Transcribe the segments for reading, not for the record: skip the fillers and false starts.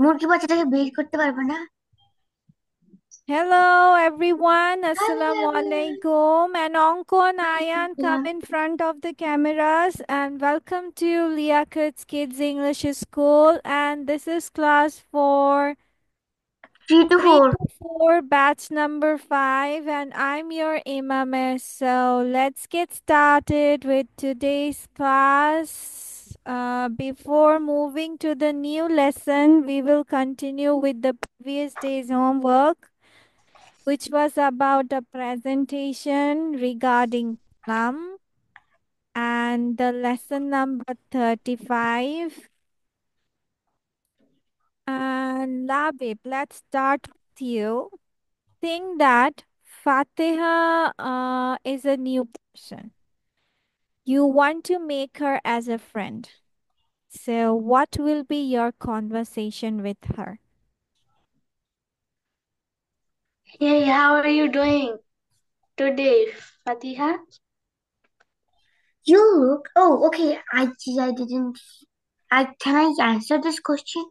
মুরগি বাচ্চাটাকে বের করতে পারবে না? Hello everyone, Hello Assalamu everyone. alaikum, and Onko and Ayan come Welcome. in front of the cameras and welcome to Liakat's Kids English School, and this is class for 3 to 3 4. to 4 batch number 5, and I'm your Imam. So let's get started with today's class. Before moving to the new lesson, we will continue with the previous day's homework, which was about a presentation regarding plum, and the lesson number 35. And Labib, let's start with you. Think that Fatiha is a new person. You want to make her as a friend. So, what will be your conversation with her? Hey, how are you doing today, Fatiha? You look. Oh, okay. I didn't. Can I answer this question?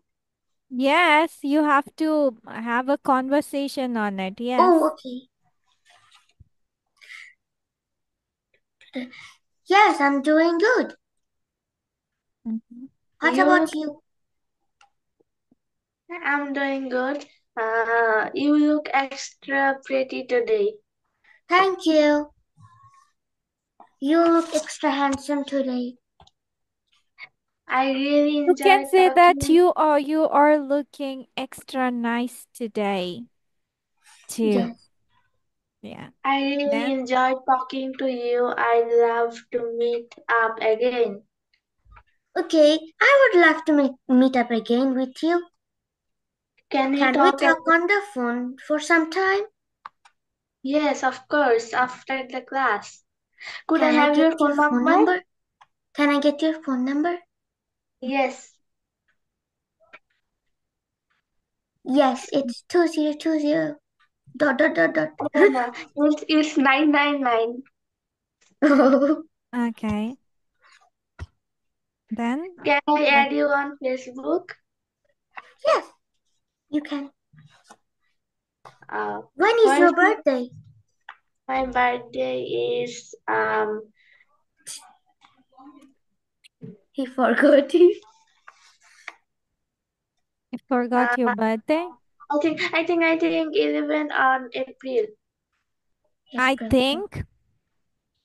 Yes, you have to have a conversation on it. Oh, Yes. okay. Yes, I'm doing good. Mhm. What You about look, you? I'm doing good. You look extra pretty today. Thank you. You look extra handsome today. I really You can enjoyed say that talking. you are looking extra nice today too. Yes. Yeah. I really Then enjoyed talking to you. I'd love to meet up again. Okay, I would love to meet up again with you. Can we Can we talk talk again? on the phone for some time? Yes, of course, after the class. Could I Can I have get your your phone phone number? number? Can I get your phone number? Yes. Yes, it's 2020 dot dot dot dot. No, no, it's 999. okay. Then Can I what? add you on Facebook? Yes, you can. Uh, When is when your birthday? my birthday is He forgot it. You forgot your uh birthday? I think 11 on April. I April. think.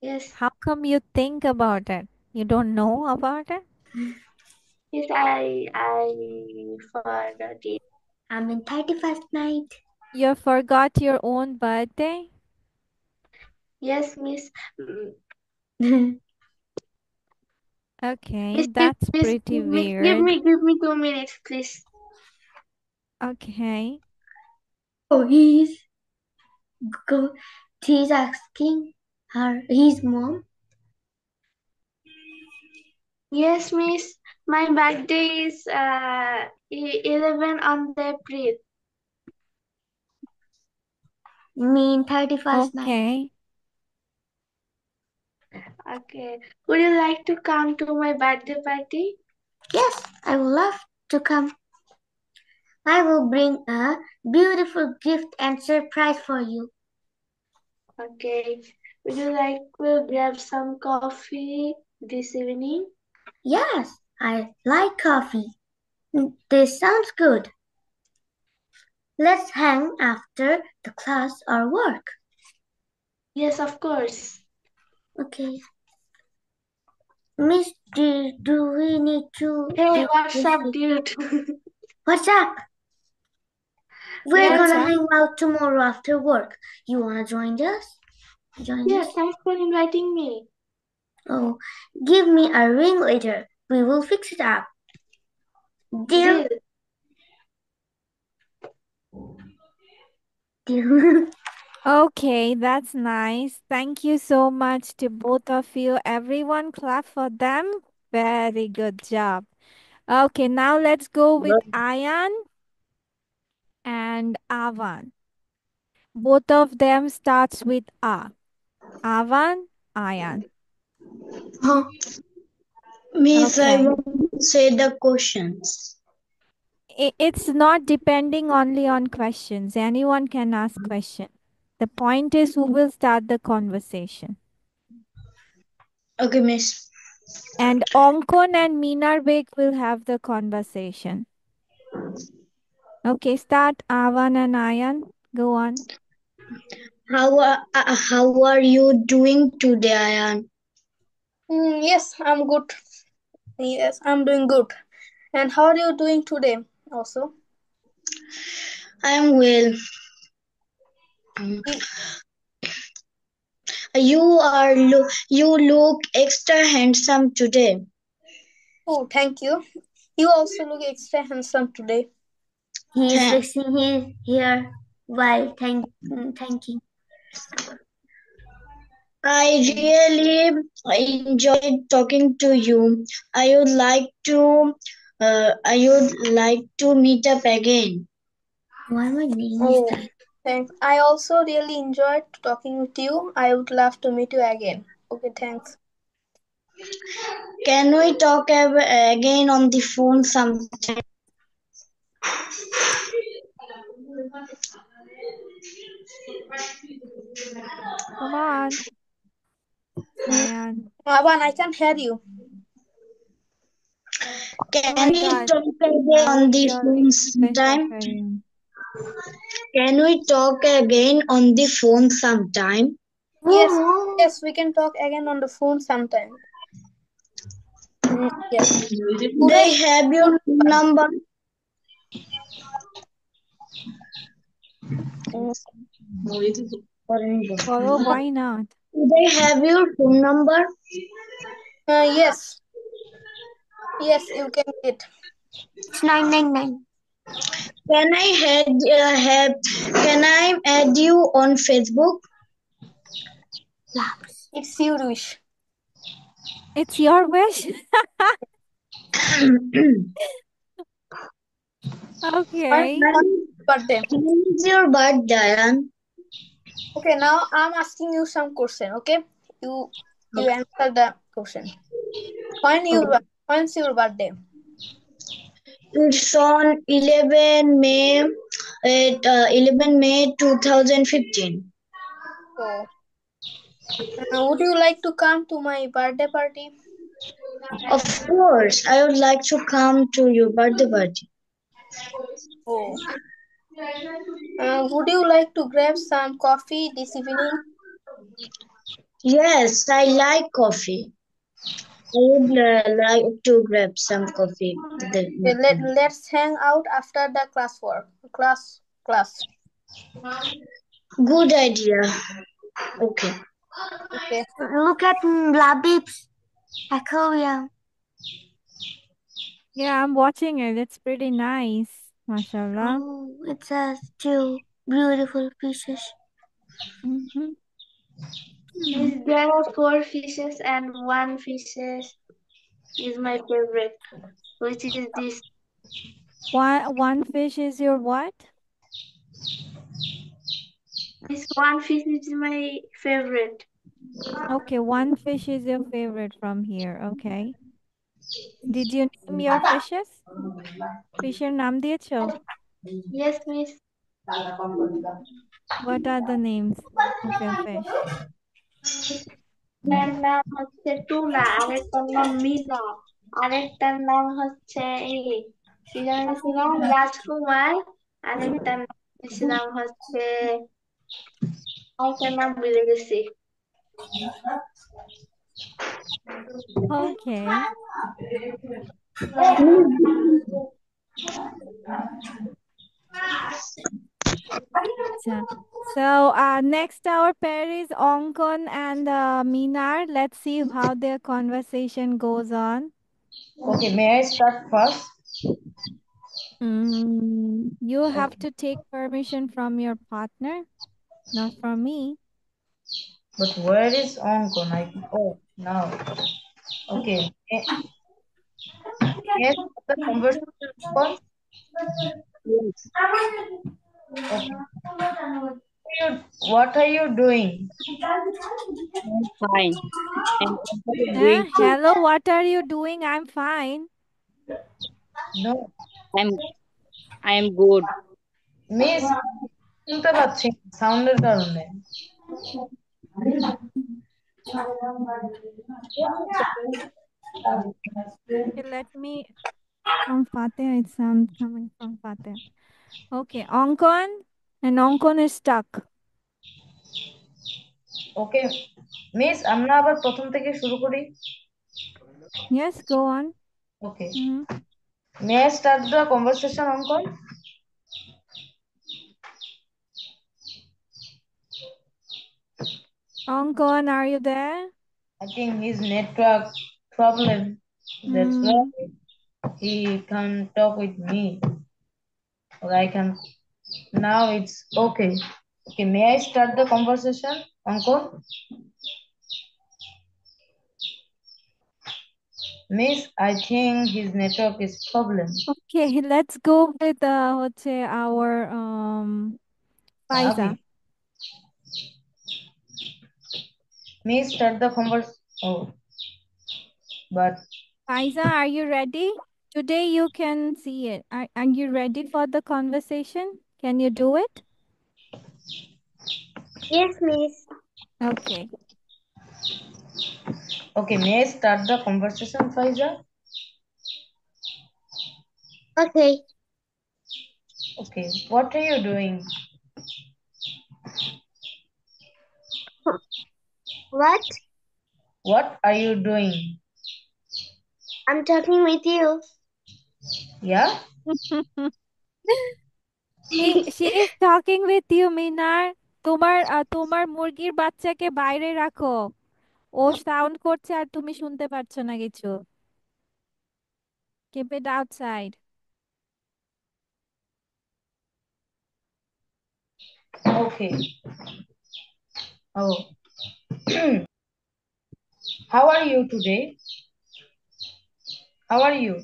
Yes, How come you think about it? You don't know about it? yes, I forgot it. I'm in 31st night. You forgot your own birthday? Yes, Miss. mm, Okay, Miss, give, that's miss, pretty give me, give weird. me, give me 2 minutes, please. Okay. Oh, go. He's asking her, his mom. Yes, Miss. My birthday is 11 on the April. Mean 31st night. Okay. Okay. Would you like to come to my birthday party? Yes, I would love to come. I will bring a beautiful gift and surprise for you. Okay. Would you like to grab some coffee this evening? Yes, I like coffee. This sounds good. Let's hang after the class or work. Yes, of course. Okay. Miss, do we need to Hey, do what's this? up, dude? What's up? We're Yeah, What's gonna up? hang out tomorrow after work. You wanna join us? Join yeah, us? thanks for inviting me. Oh, give me a ring later. We will fix it up. Deal? Deal. Deal. Okay, that's nice. Thank you so much to both of you. Everyone clap for them. Very good job. Okay, now let's go with Ayan and Avan. Both of them starts with A. Avan, Ayan. Miss, I Okay. want to say the questions. It's not depending only on questions. Anyone can ask question. The point is who will start the conversation. Okay, miss. And Onkon and Minar Beg will have the conversation. Okay, start Avan and Ayan. Go on. How are you doing today, Ayan? Yes, I'm good. Yes, I'm doing good. And how are you doing today also? I am well. You look extra handsome today. Oh, thank you. You also look extra handsome today. He is Tha- fixing his hair while thanking. I really enjoyed talking to you. I would like to meet up again. Why my name is Oh, that? thanks. I also really enjoyed talking with you. I would love to meet you again. Okay, thanks. Can we talk again on the phone sometime? Come on, Ayan. Avan, I can hear you. Oh Can my we God. talk again Now on it's the your phone special sometime? Kareem. Can we talk again on the phone sometime? Yes, Whoa. yes, we can talk again on the phone sometime. Yes. Could I They have have your your phone phone number? number. Follow, why not? Do they have your phone number? Yes, yes, you can get. It's 999. Can I can I add you on Facebook? Laps. It's your wish. It's your wish. Okay. On birthday. When is your birthday, Diane? Okay, now I'm asking you some question. Okay, you answer the question. When's your birthday? It's on 11 May at 11 May 2015. Oh, would you like to come to my birthday party? Of course, I would like to come to your birthday party. Oh, would you like to grab some coffee this evening? Yes, I like coffee. I would like to grab some coffee. Okay, let's hang out after the class. Good idea. Okay. Okay. Look at Labib's aquarium. Yeah, I'm watching it. It's pretty nice. Mashallah. Oh, it has two beautiful fishes. Mm-hmm. There are four fishes and one fishes is my favorite, which is this. One fish is your what? This one fish is my favorite. Okay, one fish is your favorite from here. Okay. Did you name your fishes? Fisher নাম দিয়েছো? Yes, miss. What are the names of your fish? একটার নাম হচ্ছে tuna, আরেকটার নাম মিনা, আরেকটার নাম হচ্ছে কি যেন ছিলাম রাজকুমার, আরেকটার নাম হচ্ছে আরেকটার নাম ভুলে গেছি। Okay. Acha. So next our pair is Onkon and Minar. Let's see how their conversation goes on. Okay, may I start first? You have to take permission from your partner, not from me. But where is Onkon? Oh, now. Okay. Yes, the conversation on. Okay. What are you doing? Fine. And what are you doing too? Hello, what are you doing? I'm fine. No. I'm I am good. Miss শুনতে পাচ্ছি সাউন্ডের কারণে। Okay, let me from Fateh. It sound coming from Fateh. Okay, Ankon, and Ankon is stuck. Okay miss আমরা আবার প্রথম থেকে শুরু করি। Yes, go on. Okay Mhm. May I start the conversation অঙ্কন? Ankon, are you there? I think his network problem. That's why he can't talk with me. Or I can. Now it's okay. Okay, may I start the conversation, Uncle? Miss, I think his network is problem. Okay, let's go with our Faiza. Okay. May I start the conversation? Oh, but Faiza, are you ready? Today you can see it. Are you ready for the conversation? Can you do it? Yes, miss. Okay. okay, may I start the conversation, Faiza? Okay. Okay, what are you doing? What? What are you doing? I'm talking with you. Yeah? she is talking with you, Minar. তোমার মুরগির বাচ্চাকে বাইরে রাখো। ও sound করছে আর তুমি শুনতে পাচ্ছ না কিছু। Keep it outside. Okay. Oh. How are you today? How are you?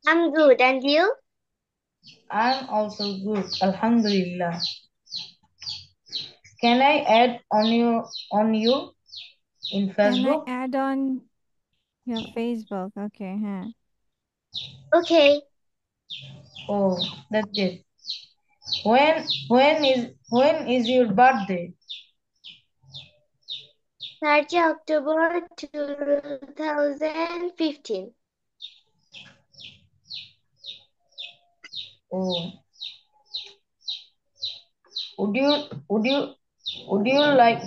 I'm good, and you? I'm also good. Alhamdulillah. Can I add on you in Can I Facebook? add on your Facebook? Okay, huh? Okay. Oh, that's it. When is your birthday? 30 October 2015. Oh. Would you like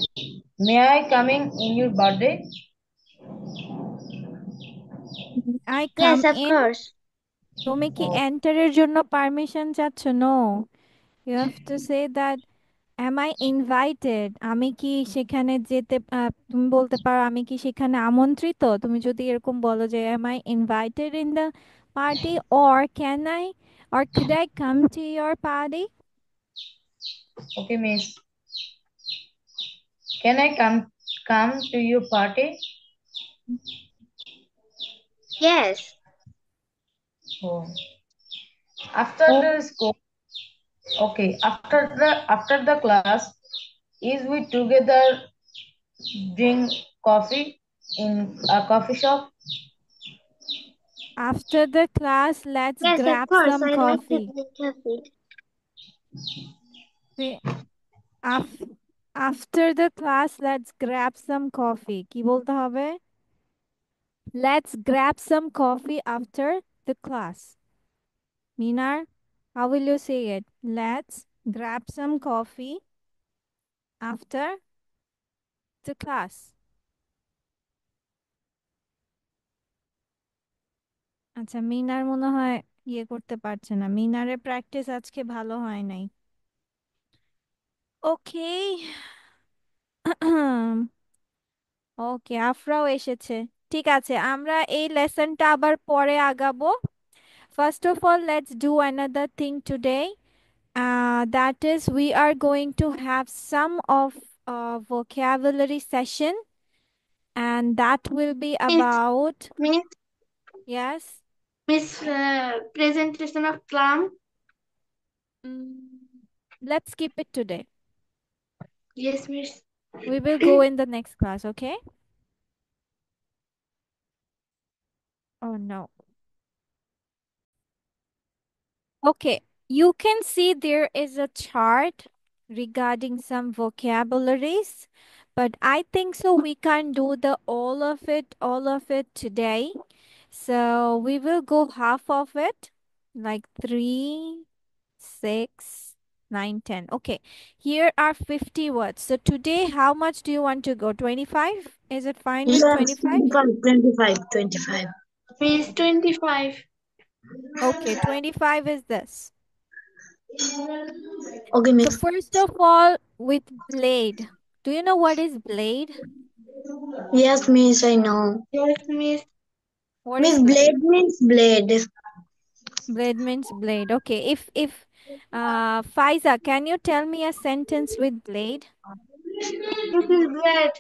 may I coming in your birthday? I Yes, come of in. course. তুমি কি Oh, এন্টারের জন্য permission চাচ্ছ? No, you have to say that am I invited? আমি কি সেখানে যেতে তুমি বলতে পারো আমি কি সেখানে আমন্ত্রিত? তুমি যদি এরকম বলো যে am I invited in the party, or can I, or could I come to your party? okay, miss. Can I come to your party? Yes. Oh. After Oh, the school, okay. After the class, is we together drink coffee in a coffee shop? after the class, let's Yes, of grab course. some I like to coffee. drink coffee. Say, af- after the class, let's grab some coffee. কি বলতে হবে? Let's grab some coffee after the class. Minar, how will you say it? Let's grab some coffee after the class. আচ্ছা, মিনার মনে হয় ইয়ে করতে পারছে না। মিনারের প্র্যাকটিস আজকে ভালো হয় নাই। ওকে। ওকে, আফরাও এসেছে। ঠিক আছে, আমরা এই লেসনটা আবার পরে আগাবো। First of all, let's do another thing today. That is, we are going to have some of vocabulary session, and that will be Miss, about, Miss, yes. Presentation of clam. Mm, let's skip it today. Yes, Miss. We will go in the next class, okay? Oh no. Okay, you can see there is a chart regarding some vocabularies, but I think so we can't do the all of it today. So we will go half of it, like 3, 6, 9, 10. Okay, here are 50 words. So today, how much do you want to go? 25? Is it fine with Yes, 25? 25. Miss 25. Okay, 25 is this. Okay, So miss. first of all, with blade. Do you know what is blade? Yes, miss, I know. Yes, Miss. What is Miss, blade? blade means blade. Blade means blade. Okay. If Faiza, can you tell me a sentence with blade? This is bread.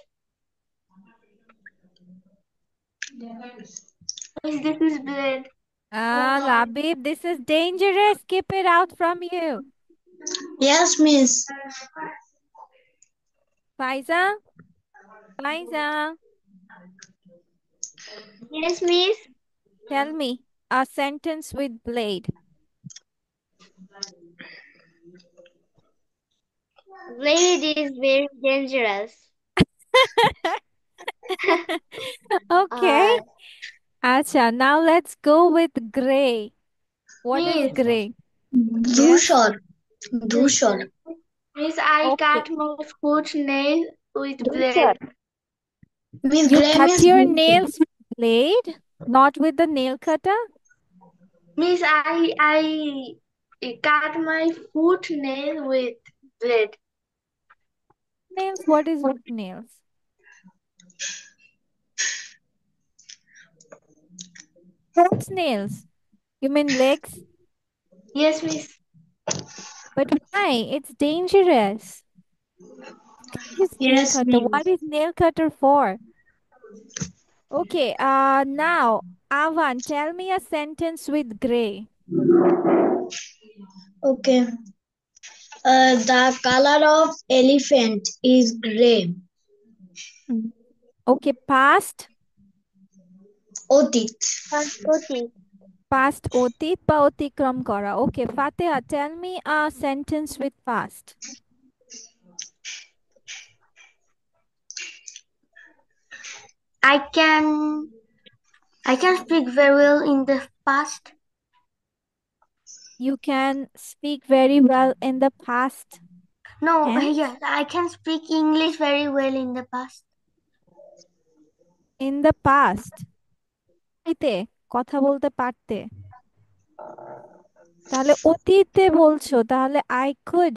Miss, this is bread. Ah, Labib, this is dangerous. Keep it out from you. Yes, miss. Faiza? Faiza, Yes, Miss. tell me a sentence with blade. Blade is very dangerous. Okay. Uh, Acha, now let's go with gray. What is Miss, gray? Yes. Dhushar. Dhushar. Miss, I Okay. cut my foot nail with Dusha. blade. Miss, You gray cut means your Dhushar. nails with blade, not with the nail cutter? Miss, I cut my foot nail with blade. Nails? What is with nails? Whose nails? You mean legs? Yes, Miss. But why? It's dangerous. Use nail Yes, cutter. miss. What is nail cutter for? Okay, now, Avan, tell me a sentence with gray. Okay. The color of elephant is gray. Mm. Okay, past, Otit. Sanskoti. past অতীত বা অতিক্রম করা. Okay, Fatiha, tell me a sentence with past. I can speak very well in the past. You can speak very well in the past No, tense. yes, I can speak English very well in the past. In the past. এতে কথা বলতে পারতে। তাহলে অতীতে বলছো, তাহলে I could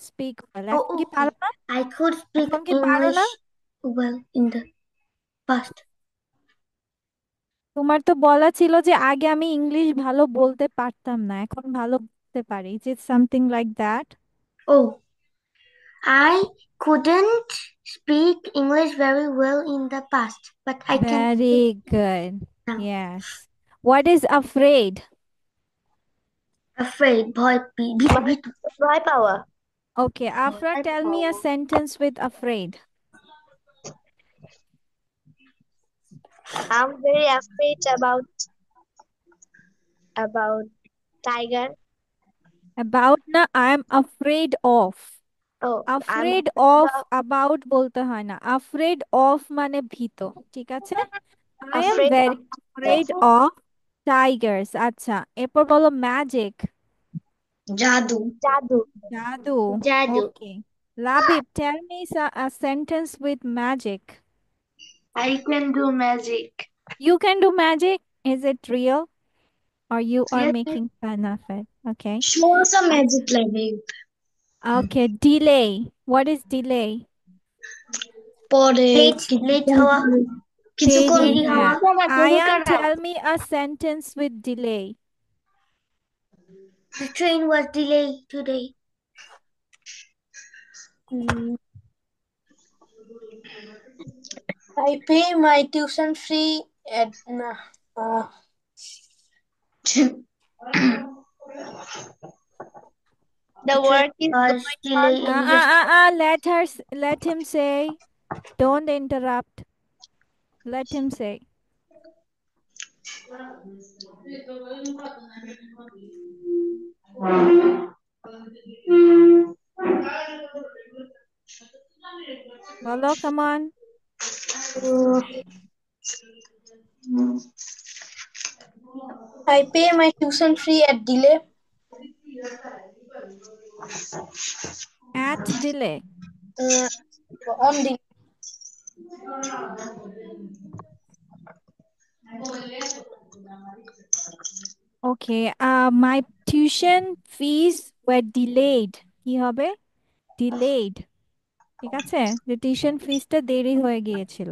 speak well. Oh, এখন কি okay. পারো না? I could speak এখন কি পারো English না? well in the past. তোমার তো বলা ছিল যে আগে আমি ইংলিশ ভালো বলতে পারতাম না, এখন ভালো বলতে পারি। Is it something like that? Oh, I couldn't speak English very well in the past, but I can speak Very good. now. Yes. What is afraid? Afraid, ভয় ভীতু। ভয় পাওয়া। Okay, Afra, tell me a sentence with afraid. I'm very afraid about tiger. About না, I am afraid of. Oh, I'm Afraid afraid of of about বলতে হয় না, afraid of মানে ভীত, ঠিক আছে? I am afraid very of afraid of tigers. আচ্ছা, এরপর বলো magic. Jadoo. জাদু। জাদু. জাদু। Okay. Labib, tell me a sentence with magic. I can do magic. You can do magic? Is it real? Or you are Yes, making fun of it? Okay. Show us a magic like Okay, delay. What is delay? পরে late হওয়া, কিছুক্ষণ দেরি, দেরি হ্যাঁ। হওয়া। Ayan, tell me a sentence with delay. The train was delayed today. I pay my tuition fee at The work is Was going on. delayed in the Let him say. Don't interrupt. Let him say. বলো, come on. I pay my tuition fee at delay. At delay. On delay. Okay, my tuition fees were delayed. কি হবে? Delayed. ঠিক আছে, যে tuition ফিসটা দেরি হয়ে গিয়েছিল।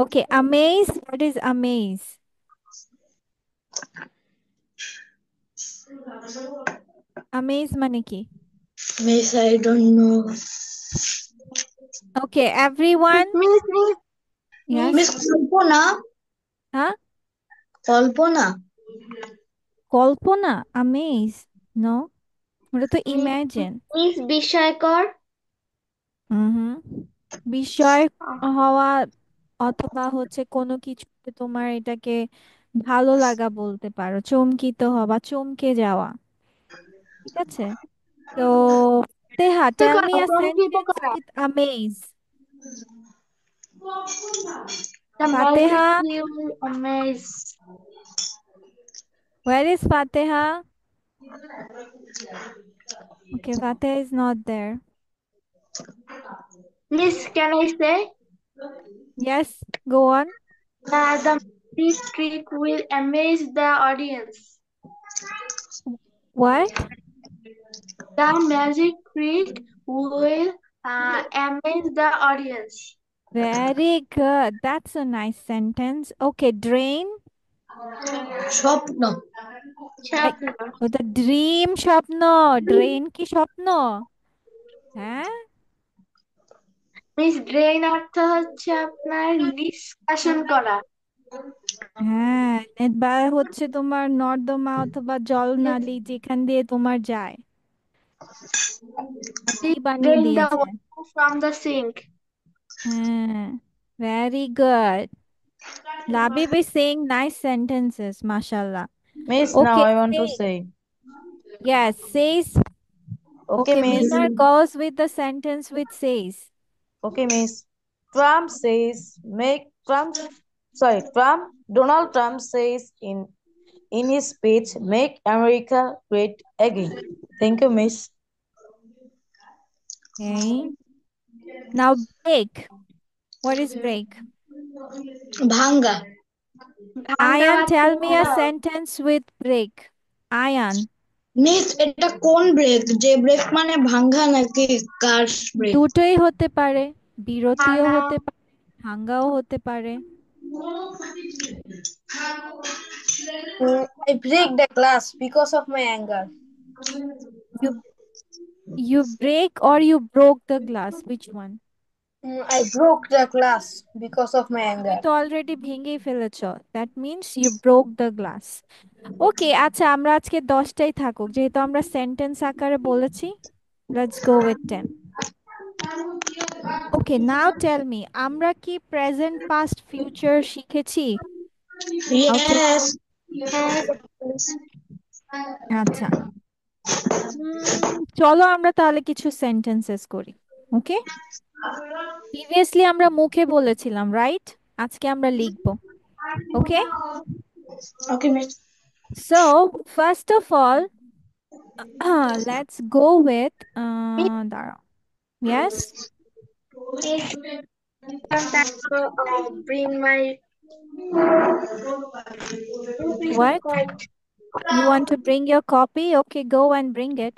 ওকে, amaze, what is amaze? Amaze মানে কি? Miss, I don't know. Okay, everyone. Miss, Yes. Miss Kalpana. Huh? Kalpana. Kalpana? Amaze? No, ওটা তো imagine. Miss বিস্ময়কর। বিষয় হওয়া অথবা হচ্ছে কোনো কিছুতে তোমার এটাকে ভালো লাগা বলতে পারো, চমকিত হওয়া, চমকে যাওয়া। ঠিক আছে, তো তেহা, টেল মি আ চমকিত সেন্টেন্স করা। With amaze. The Fatiha, magic you will amaze. where is Fateha? Okay, Fateha is not there. Miss, can I say? Yes, go on. The magic trick will amaze the audience. What? The magic trick will amaze the audience. Very good, that's a nice sentence. Okay, drain. স্বপ্ন। স্বপ্ন। ওটা dream, স্বপ্ন। Drain কি স্বপ্ন? হ্যাঁ, miss drain অর্থ হচ্ছে আপনার নিষ্কাশন করা। হ্যাঁ, বা হচ্ছে তোমার নর্দমা অথবা জলনালী যেখান দিয়ে তোমার যায়, ওটাই বানিয়ে Drain the দিয়েছে। water from the sink. হ্যাঁ, very good. Labib is saying nice sentences, mashallah. Miss, now Okay, I want to say. say. Yes, says. Okay, Okay, Miss. Minar goes with the sentence which says. Okay, Miss. Trump says, Donald Trump says in his speech, make America great again. Thank you, Miss. Okay. Now break. What is break? ভাঙ্গা। Ayan, tell me a ভাঙা sentence with break. Ayan. Miss, এটা কোন break? যে break মানে ভাঙ্গা নাকি curse break? দুটোই হতে পারে, বিরতিও ভাঙা হতে পারে, ভাঙ্গাও হতে পারে। I break the glass because of my anger. You break or you broke the glass, which one? I broke the glass because of my তুমি anger. তো অলরেডি ভেঙেই ফেলেছো, that means you broke the glass. Okay, আচ্ছা, আমরা আজকে 10টাই থাকুক, যেহেতু আমরা সেন্টেন্স আকারে বলেছি। Let's go with 10. Okay, now tell me, আমরা কি প্রেজেন্ট, পাস্ট, ফিউচার শিখেছি? Yes. আচ্ছা, চলো আমরা তাহলে কিছু সেন্টেন্সেস করি। ওকে, প্রিভিয়াসলি আমরা মুখে বলেছিলাম, রাইট? আজকে আমরা লিখবো। ওকে, Okay, miss. so first of all, let's go with দাঁড়াও। Yes, sometimes bring my what? You want to bring your copy? Okay, go and bring it.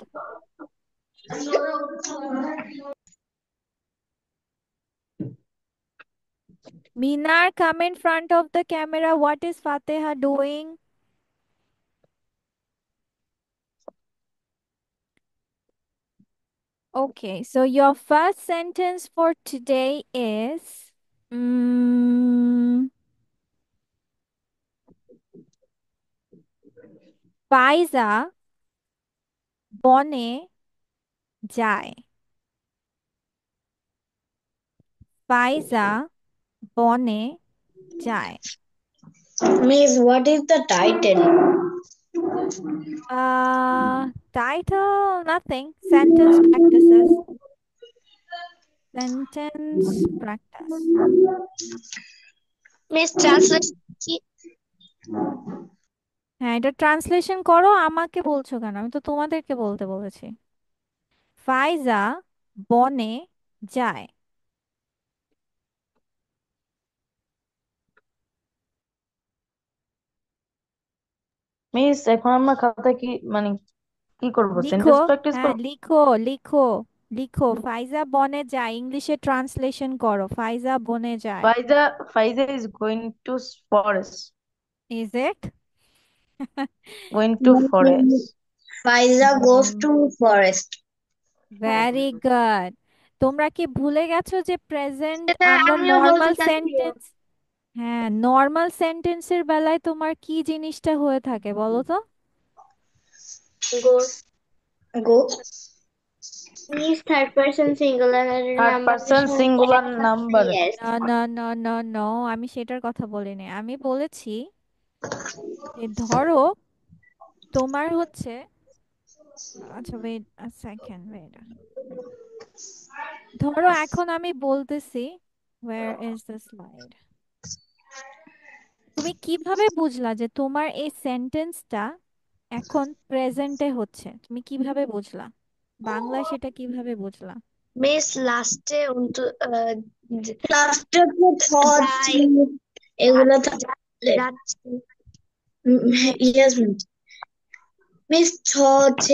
Minar, come in front of the camera. What is Fateha doing? Okay, so your first sentence for today is পাইজা বনে যায়। পাইজা বনে যায়। Miss, what is the title? title, nothing. Sentence practices. Sentence practice. Miss translation কি? হ্যাঁ, এটা translation করো। আমাকে বলছো কেন? আমি তো তোমাদেরকে বলতে বলেছি। ফাইজা বনে যায়। মিস এখন আমরা খাতায় কি মানে কি করব? লিখো, সেন্টেন্স প্র্যাকটিস হ্যাঁ করব? লিখো লিখো লিখো। ফাইজা বনে যায়, ইংলিশে ট্রান্সলেশন করো। ফাইজা বনে যায়। Faiza is going to forest. Is it? Going to forest. Faiza goes to forest. Very good. তোমরা কি ভুলে গেছো যে প্রেজেন্ট এটা আমরা আমিও বলতে নর্মাল চাচ্ছি। সেন্টেন্স, হ্যাঁ নর্মাল সেন্টেন্সের বেলায় তোমার কি জিনিসটা হয়ে থাকে বলো তো? Goes Go. is third person singular Third number person singular number. Yes. না না না না না, আমি সেটার কথা বলিনি। আমি বলেছি যে ধরো তোমার হচ্ছে, আচ্ছা ওয়েট আ সেকেন্ড, ওয়েট। ধরো এখন আমি বলতেছি, where is the slide? তুমি কিভাবে বুঝলা যে তোমার এই সেন্টেন্সটা এখন প্রেজেন্টে হচ্ছে? তুমি কিভাবে বুঝলা? বাংলায় সেটা কিভাবে বুঝলা? মিস লাস্টে Last thoughts যাই এগুলো যাচ্ছি। yes miss thoughts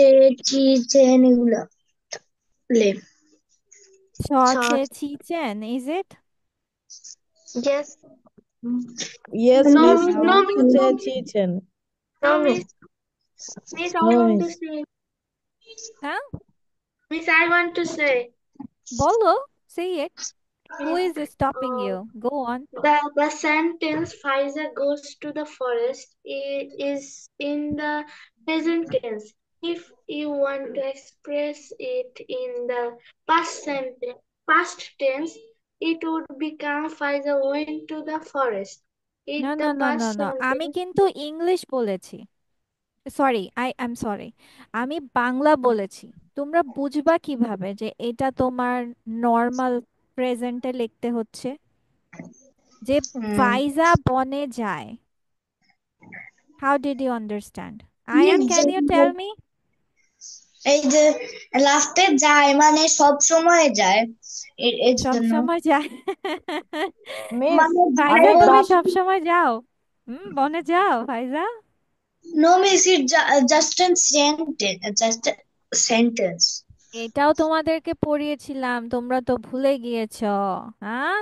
চিচেন এগুলো লে ছছে ছিচেন, is it? Yes. Yes, No, miss. no, miss. Chichen. No, miss. Miss, I No, want to miss. say. হ্যাঁ Miss, I want to say. বলো, say it. Who Miss, is stopping you? Go on. the sentence Pfizer goes to the forest is in the present tense. If you want to express it in the past tense, it would become Pfizer went to the forest. It না the না না past না না, আমি sentence. কিন্তু English বলেছি। Sorry, I am sorry, আমি বাংলা বলেছি। তোমরা বুঝবা কিভাবে যে এটা তোমার নর্মাল প্রেজেন্টে লিখতে হচ্ছে? যে ফাইজা বনে যায়, how did you understand? Ayaan, can you tell me? এই যে লাস্টে যায় মানে সব সময় যায় এর সব জন্য সময় যায়? Miss, মানে ফাইজা আমি তুমি বাস সব সময় যাও? বনে যাও ফাইজা? no miss it just a sentence just a sentence এটাও তোমাদেরকে পড়িয়েছিলাম, তোমরা তো ভুলে গিয়েছো। হ্যাঁ,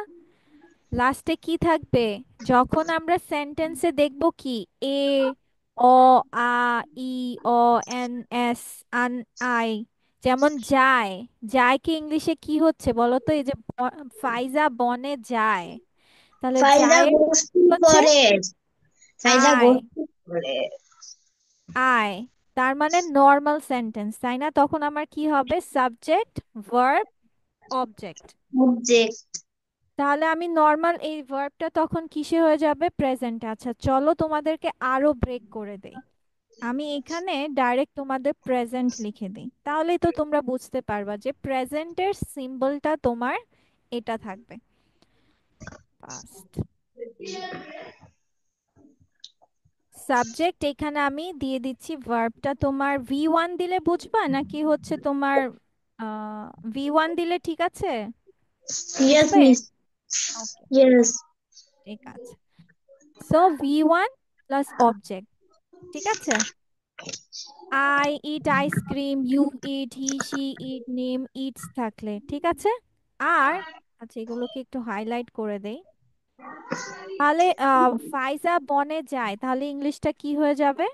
লাস্টে কি থাকবে? যখন আমরা সেন্টেন্সে দেখব কি এ, অ, আ, ই, অ, এন, এস, আন, আই, যেমন যায়। যায় কি ইংলিশে কি হচ্ছে বলো তো? এই যে ফাইজা বনে যায়, তাহলে Faiza যায় goes to হচ্ছে forest Faiza আয়। goes to forest আয় তার মানে নর্মাল সেন্টেন্স, তাই না? তখন আমার কি হবে? Subject, verb, object. object তাহলে আমি নর্মাল এই ভার্বটা তখন কিসে হয়ে যাবে? প্রেজেন্টে। আচ্ছা চলো তোমাদেরকে আরো ব্রেক করে দেই। আমি এখানে ডাইরেক্ট তোমাদের প্রেজেন্ট লিখে দিই, তাহলেই তো তোমরা বুঝতে পারবা যে প্রেজেন্টের সিম্বলটা তোমার এটা থাকবে। ফার্স্ট সাবজেক্ট, এখানে আমি দিয়ে দিচ্ছি ভার্বটা। তোমার V1 দিলে বুঝবা নাকি হচ্ছে তোমার V1 দিলে ঠিক আছে? yes বুঝবে? miss ওকে, yes ঠিক আছে। সো V1 প্লাস অবজেক্ট, ঠিক আছে? I eat ice cream, you eat, he she eat, name eats থাকলে ঠিক আছে। আর আচ্ছা এগুলোকে একটু হাইলাইট করে দেই। তাহলে ফাইজা বনে যায়, তাহলে ইংলিশটা কি হয়ে যাবে?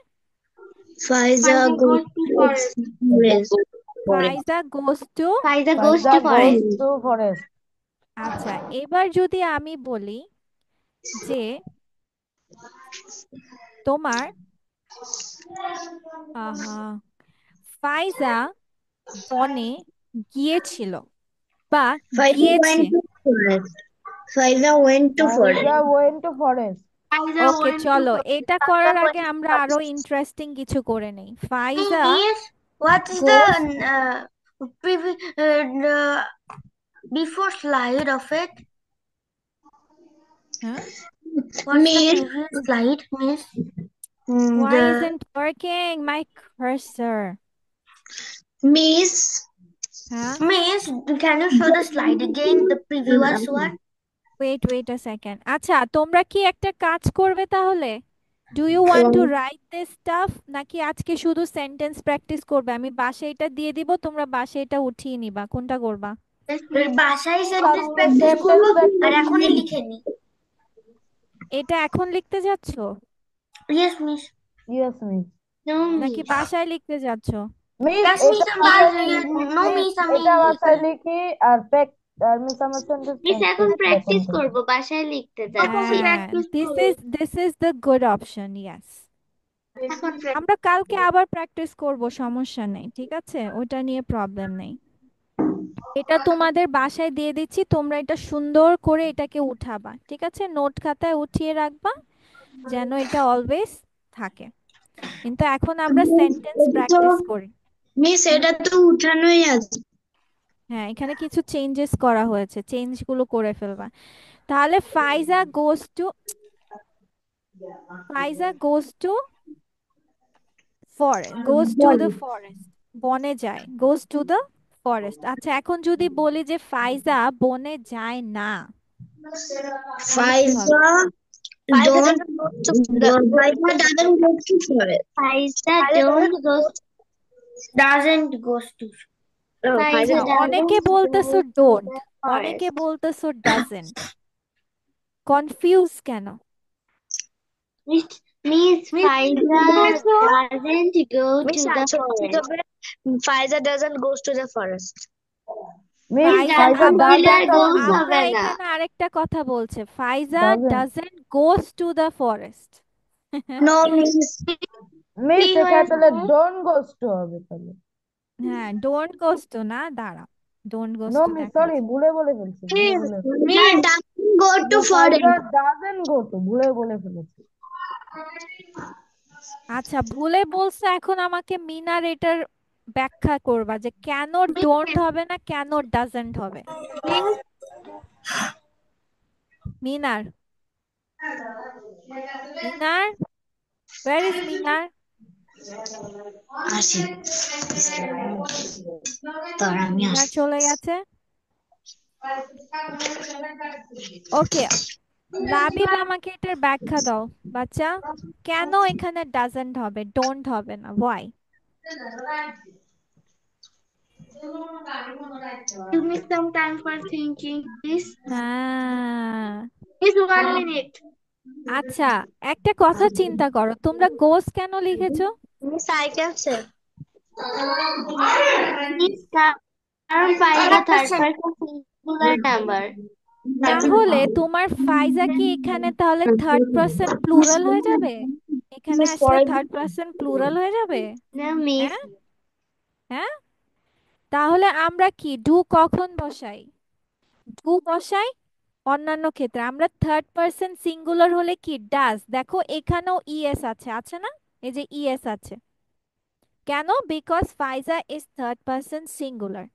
Faiza Pfizer goes goes to to forest. forest Faiza goes to. Pfizer goes Faiza to goes forest. to forest. আচ্ছা এবার যদি আমি বলি যে তোমার আহা ফাইজা বনে গিয়েছিল বা Faiza গিয়েছে। went to forest Faiza went to forest Faiza went to forest. Pfizer okay went to চলো, forest. এটা করার আগে আমরা আরো ইন্টারেস্টিং কিছু করে নেই। ফাইজা Yes. What is Goes. the before slide of it? Huh? What's the Miss, previous slide, Miss? Why The isn't working my cursor? Miss, Huh? Miss, can you show the slide again? The previous one. Wait a second. আচ্ছা তোমরা কি একটা কাজ করবে তাহলে? Do you want to write this stuff নাকি আজকে শুধু সেন্টেন্স প্র্যাকটিস করবে? আমি বাসায় এটা দিয়ে দিব, তোমরা বাসায় এটা উঠিয়ে নিবা, কোনটা করবা? বাসায় সেন্টেন্স প্র্যাকটিস করবো আর এখনই লিখে নি। এটা এখন লিখতে যাচ্ছ yes miss. Yes, miss. No, নাকি miss. বাসায় লিখতে যাচ্ছ? Miss, Yes miss, no miss আমি এটা বাসায় লিখি আর মিস আমার সেন্টেন্স মিস এখন প্র্যাকটিস করব, বাসায় লিখতে যাচ্ছি। হ্যাঁ, this is the good option, yes. এখন আমরা কালকে আবার প্র্যাকটিস করব, সমস্যা নেই, ঠিক আছে, ওটা নিয়ে প্রবলেম নেই। এটা তোমাদের বাসায় দিয়ে দিচ্ছি, তোমরা এটা সুন্দর করে এটাকে উঠাবা, ঠিক আছে, নোট খাতায় উঠিয়ে রাখবা যেন এটা অলওয়েজ থাকে। কিন্তু এখন আমরা সেন্টেন্স প্র্যাকটিস করি। মিস এটা তো উঠানোই আছে। হ্যাঁ, এখানে কিছু চেঞ্জেস করা হয়েছে, চেঞ্জগুলো করে ফেলবা। তাহলে ফাইজা গোজ টু দ্য ফরেস্ট, বনে যায়, গোজ টু দ্য ফরেস্ট। আচ্ছা এখন যদি বলি যে ফাইজা বনে যায় না, তাহলে কি হবে? Faiza doesn't go to forest. Faiza don't go. doesn't goes to Faiza অনেকে doesn't বলতেছো go ডোন্ট, to the অনেকে forest. বলতেছো ডাজেন্ট, কনফিউজ কেন? Miss Faiza doesn't go to the forest. Faiza doesn't goes to the forest. Miss ফাইজা ফাইজা আবার doesn't দেখো, goes আমরা হবে না। এখানে আরেকটা কথা বলছে, ফাইজা Doesn't. Doesn't goes to the forest. No, miss. Miss কি এখানে তাহলে হয়েছে? ডোন্ট গোস টু হবে তাহলে। হ্যাঁ, ডোন্ট গোস টু না, দাঁড়া, don't goes no to miss, দেখা সরি ভুলে বলে ফেলছি, Doesn't go to Faiza forest. Doesn't go to, ভুলে বলে ফেলেছি। আচ্ছা ভুলে বলছে, এখন আমাকে মিনার এটার ব্যাখ্যা করবা যে কেন ডোন্ট হবে না, কেন ডাজেন্ট হবে। মিনার, মিনার, where is মিনার? আসি তোর আমি মিনার চলে গেছে। ওকে, লাবিব আমাকে এটার ব্যাখ্যা দাও বাচ্চা, কেন এখানে ডাজেন্ট হবে, ডোন্ট হবে না, Y? Give me some time for thinking, please. হ্যাঁ, Please 1 minute. আচ্ছা একটা কথা চিন্তা করো, তোমরা গোস কেন লিখেছো? Miss, I can say. Miss, কারণ Faiza third person singular number. তাহলে তোমার ফাইজা কি এখানে তাহলে থার্ড পারসন প্লুরাল হয়ে যাবে? এখানে আসলে থার্ড পারসন প্লুরাল হয়ে যাবে? না মিস, হ্যাঁ হ্যাঁ, তাহলে আমরা কি ডু কখন বসাই? ডু বসাই অন্যান্য ক্ষেত্রে। আমরা থার্ড পারসন সিঙ্গুলার হলে কি ডাজ, দেখো এখানেও ইএস আছে, আছে না, এই যে ইএস আছে, কেন? Because Faiza is third person singular.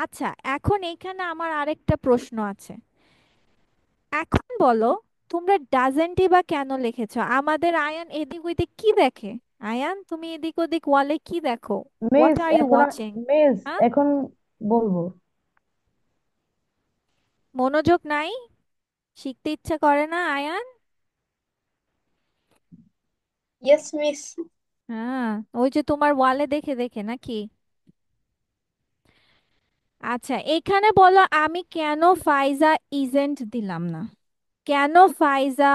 আচ্ছা এখন এইখানে আমার আরেকটা প্রশ্ন আছে, এখন বলো তোমরা ডাজেন্টই বা কেন লিখেছো? আমাদের আয়ান এদিক ওইদিক কি দেখে? আয়ান তুমি এদিক ওদিক ওয়ালে কি দেখো? হোয়াট মিস আর ইউ এখন ওয়াচিং? মিস হ্যাঁ, এখন বলবো। মনোযোগ নাই, শিখতে ইচ্ছা করে না আয়ান? Yes, miss. হ্যাঁ, ওই যে তোমার ওয়ালে দেখে দেখে নাকি? আচ্ছা এখানে বলো আমি কেন ফাইজা ইজেন্ট দিলাম না, কেন ফাইজা,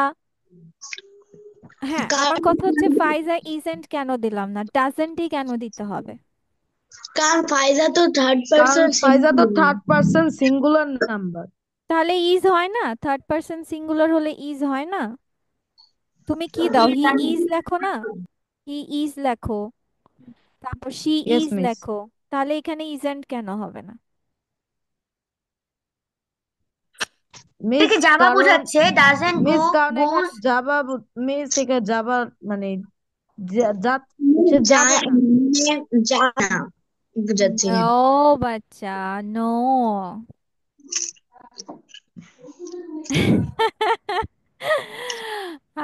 হ্যাঁ আমার কথা হচ্ছে ফাইজা ইজেন্ট কেন দিলাম না, ডাজেন্টই কেন দিতে হবে? কারণ ফাইজা তো থার্ড কারণ পারসন ফাইজা তো থার্ড পারসন সিঙ্গুলার নাম্বার। তাহলে ইজ হয় না, থার্ড পারসন সিঙ্গুলার হলে ইজ হয় না? তুমি কি দাও, হি ইজ লেখো না, হি ইজ লেখো, তারপর শি ইয়েস ইজ মিস। লেখো, তাহলে এখানে ইজেন্ট কেন হবে না? মিস জাভা কারণ বোঝাচ্ছে doesn't মিস go কারণ এখানে goes জাভা মিস এখানে জাভা মানে সে যাবে না। জানা বুঝাচ্ছি। নো বাচ্চা, নো।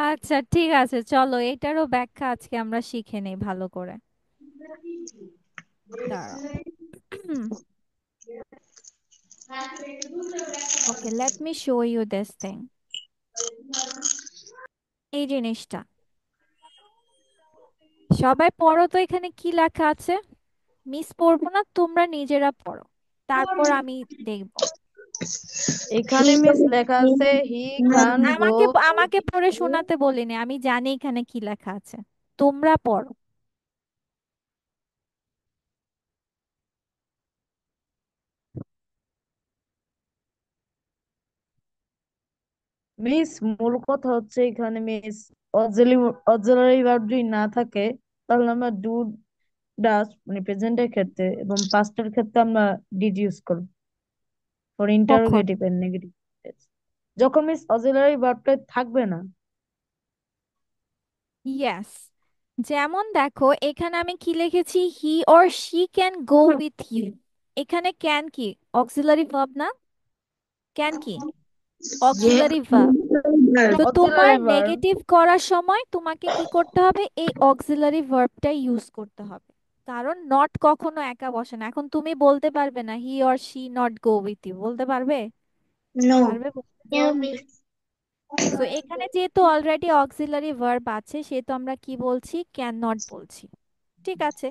আচ্ছা ঠিক আছে, চলো এটারও ব্যাখ্যা আজকে আমরা শিখে নেই ভালো করে। দাঁড়াও। Okay, let me show you this thing. এই জিনিসটা সবাই পড়ো তো, এখানে কি লেখা আছে? মিস পড়বো না, তোমরা নিজেরা পড়ো, তারপর আমি দেখবো। এখানে মিস লেখা আছে হি ক্যান গো। আমাকে আমাকে পড়ে শোনাতে বলিনি, আমি জানি এখানে কি লেখা আছে, তোমরা পড়ো। মিস মূল কথা হচ্ছে এখানে মিস অক্সিলারি ভার্ব যদি না থাকে তাহলে আমরা ডু ডাস মানে প্রেজেন্টের ক্ষেত্রে এবং পাস্টের ক্ষেত্রে আমরা ডিড ইউজ করব ফর কখন? Interrogative and negative. যখন মিস অক্সিলারি ভার্বটা থাকবে না। ইয়েস, যেমন দেখো এখানে আমি কি লিখেছি, he or she can go with you. এখানে ক্যান কি অক্সিলারি ভার্ব না? ক্যান কি অক্সিলারি ভার্ব। তো তোমার অক্সিলারি ভার্ব। নেগেটিভ করার সময় তোমাকে কি করতে হবে, এই অক্সিলারি ভার্বটা ইউজ করতে হবে, কারণ নট কখনো একা বসে না। এখন তুমি বলতে পারবে না he or she not go with you, বলতে পারবে? নো। পারবে বলতে? No, miss. তো এখানে যেহেতু অলরেডি অক্সিলারি ভার্ব আছে, সেহেতু আমরা কি বলছি, ক্যান নট বলছি। ঠিক আছে,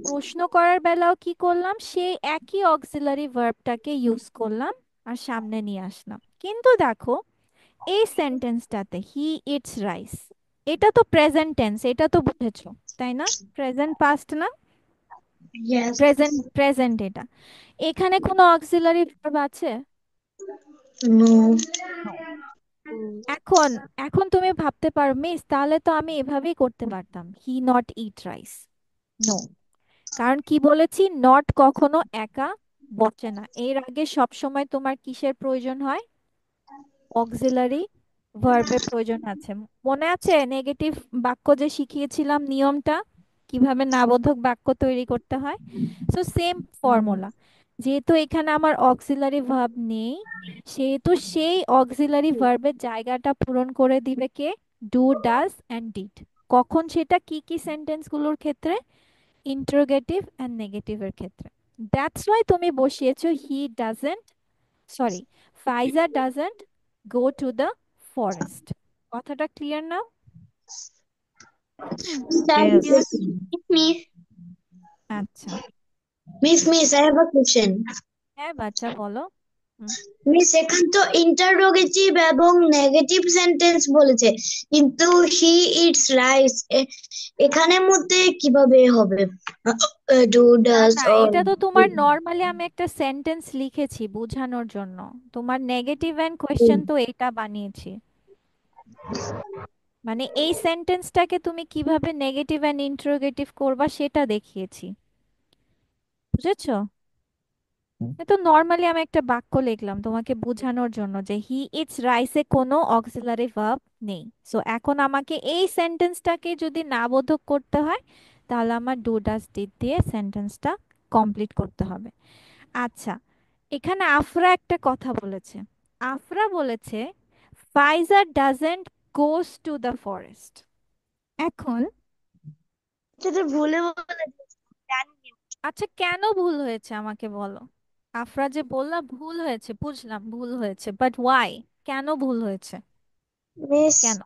প্রশ্ন করার বেলাও কি করলাম, সেই একই অক্সিলারি ভার্বটাকে ইউজ করলাম আর সামনে নিয়ে আসলাম। কিন্তু দেখো এই সেন্টেন্সটাতে হি ইটস রাইস, এটা তো প্রেজেন্ট টেন্স, এটা তো বুঝেছো তাই না? প্রেজেন্ট পাস্ট না, Yes. প্রেজেন্ট প্রেজেন্ট এটা। এখানে কোনো অক্সিলারি ভার্ব আছে? No. No. এখন এখন তুমি ভাবতে পারো মিস তাহলে তো আমি এভাবেই করতে পারতাম, he not eat rice. No, কারণ কি বলেছি, নট কখনো একা বসে না। এর আগে সব সময় তোমার কিসের প্রয়োজন হয়, অক্সিলারি ভার্বের প্রয়োজন আছে। মনে আছে নেগেটিভ বাক্য যে শিখিয়েছিলাম নিয়মটা, কিভাবে নাবোধক বাক্য তৈরি করতে হয়? সো সেম ফর্মুলা, যেহেতু এখানে আমার অক্সিলারি ভার্ব নেই, সেহেতু সেই অক্সিলারি ভার্বের জায়গাটা পূরণ করে দিবে কে, ডু ডাজ অ্যান্ড ডিড। কখন সেটা, কি কি সেন্টেন্স গুলোর ক্ষেত্রে, ইন্টারোগেটিভ অ্যান্ড নেগেটিভের ক্ষেত্রে। দ্যাটস ওয়াই তুমি বসিয়েছো he doesn't, sorry, Faiza doesn't go to the forest. কথাটা ক্লিয়ার না? Yes. Miss. আচ্ছা, Miss, I have a question. হ্যাঁ বাচ্চা বলো। হুম, মিস এখানে তো ইন্টারোগেটিভ এবং নেগেটিভ সেন্টেন্স বলেছে, কিন্তু হি ইটস রাইস এখানের মধ্যে কিভাবে হবে? ডু না ডাজ না, অর এটা তো তোমার নর্মালি আমি একটা সেন্টেন্স লিখেছি বোঝানোর জন্য, তোমার নেগেটিভ এন্ড কোয়েশ্চেন তো এটা বানিয়েছি। মানে এই সেন্টেন্সটাকে তুমি কিভাবে নেগেটিভ এন্ড ইন্টারোগেটিভ করবা সেটা দেখিয়েছি, বুঝেছো? এ তো নর্মালি আমি একটা বাক্য লিখলাম তোমাকে বোঝানোর জন্য যে হি ইটস রাইসে কোনো অক্সিলারি ভার্ব নেই। সো এখন আমাকে এই সেন্টেন্সটাকে যদি নাবোধক করতে হয়, তাহলে আমার ডু ডাজ ডিড দিয়ে সেন্টেন্সটা কমপ্লিট করতে হবে। আচ্ছা, এখানে আফরা একটা কথা বলেছে। আফরা বলেছে ফাইজা doesn't goes to the forest. এখন সেটা ভুলে বলে জানি। আচ্ছা, কেন ভুল হয়েছে আমাকে বলো। আফরা যে বললা ভুল হয়েছে, বুঝলাম ভুল হয়েছে, বাট ওয়াই, কেন ভুল হয়েছে, মিস কেন?